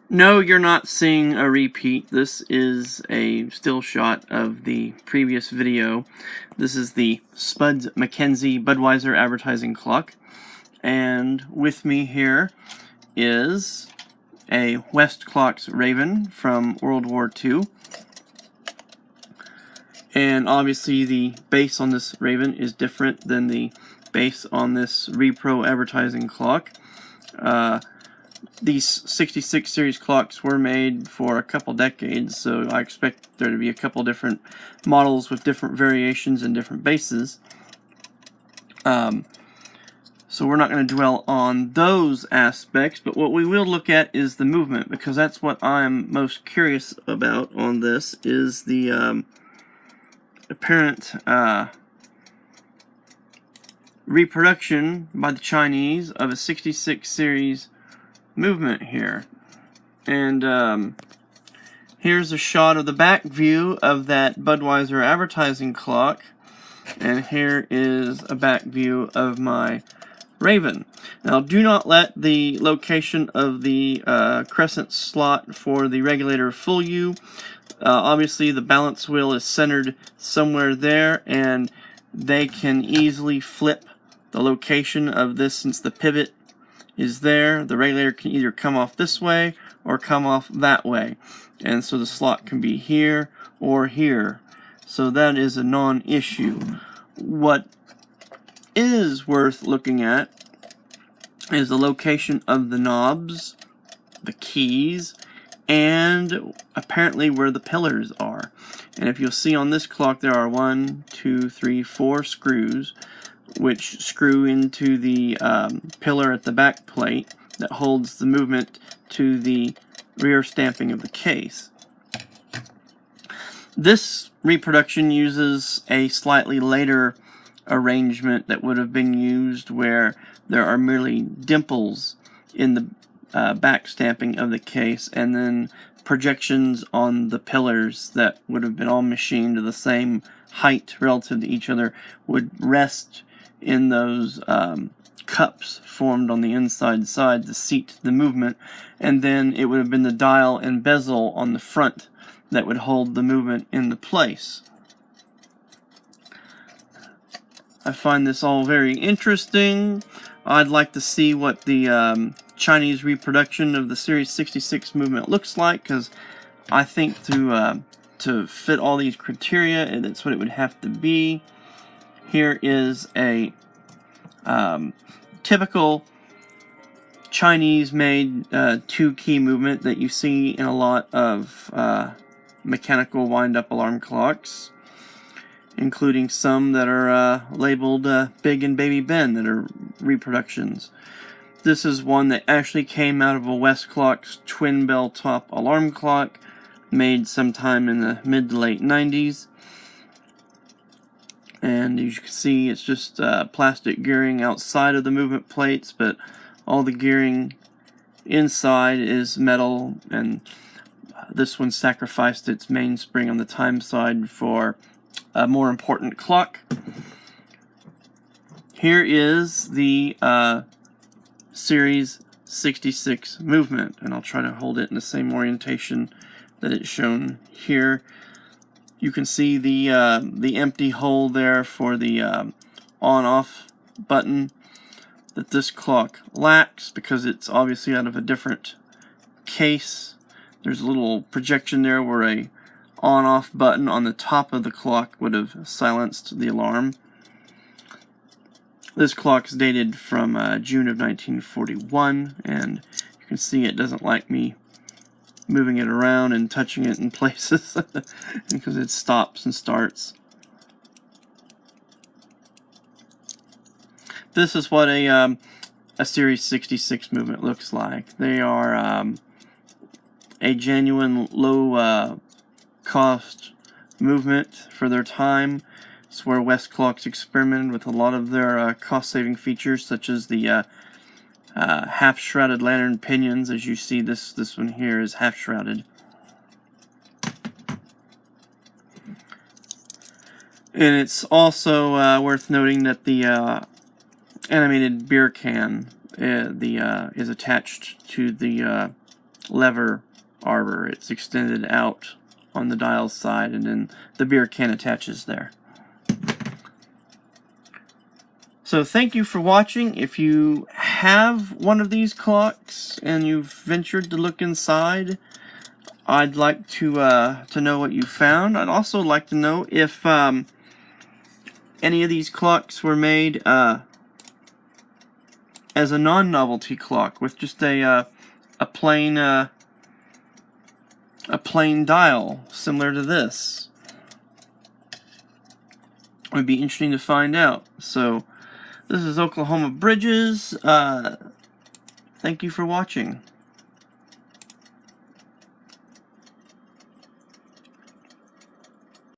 No, you're not seeing a repeat. This is a still shot of the previous video. This is the Spuds McKenzie Budweiser advertising clock. And with me here is a Westclox Raven from World War II. And obviously the base on this Raven is different than the base on this Repro advertising clock. These 66 series clocks were made for a couple decades, so I expect there to be a couple different models with different variations and different bases. So we're not going to dwell on those aspects, but what we will look at is the movement, because that's what I'm most curious about on this, is the apparent reproduction by the Chinese of a 66 series movement here. And here's a shot of the back view of that Budweiser advertising clock, and here is a back view of my Raven. Now, do not let the location of the crescent slot for the regulator fool you. Obviously the balance wheel is centered somewhere there, and they can easily flip the location of this since the pivot is there. The regulator can either come off this way or come off that way, and so the slot can be here or here, so that is a non-issue. What is worth looking at is the location of the knobs, the keys, and apparently where the pillars are. And if you'll see on this clock, there are 1, 2, 3, 4 screws which screw into the pillar at the back plate that holds the movement to the rear stamping of the case. This reproduction uses a slightly later arrangement that would have been used, where there are merely dimples in the back stamping of the case, and then projections on the pillars that would have been all machined to the same height relative to each other would rest in those cups formed on the inside side to seat the movement, and then it would have been the dial and bezel on the front that would hold the movement into place. I find this all very interesting. I'd like to see what the Chinese reproduction of the Series 66 movement looks like, because I think to fit all these criteria, that's what it would have to be. Here is a typical Chinese-made two-key movement that you see in a lot of mechanical wind-up alarm clocks, including some that are labeled Big and Baby Ben that are reproductions. This is one that actually came out of a Westclox twin bell top alarm clock made sometime in the mid to late 90s. And as you can see, it's just plastic gearing outside of the movement plates, but all the gearing inside is metal, and this one sacrificed its mainspring on the time side for a more important clock. Here is the Series 66 movement, and I'll try to hold it in the same orientation that it's shown here. You can see the empty hole there for the on-off button that this clock lacks, because it's obviously out of a different case. There's a little projection there where a on-off button on the top of the clock would have silenced the alarm. This clock is dated from June of 1941, and you can see it doesn't like me moving it around and touching it in places because it stops and starts. This is what a Series 66 movement looks like. They are a genuine low cost movement for their time. It's where Westclox experimented with a lot of their cost-saving features, such as the half-shrouded lantern pinions. As you see, this one here is half-shrouded. And it's also worth noting that the animated beer can is attached to the lever arbor. It's extended out on the dial side, and then the beer can attaches there. So thank you for watching. If you have one of these clocks and you've ventured to look inside, I'd like to know what you found. I'd also like to know if any of these clocks were made as a non-novelty clock with just a plain dial similar to this. It would be interesting to find out. So this is Oklahoma Bridges. Thank you for watching.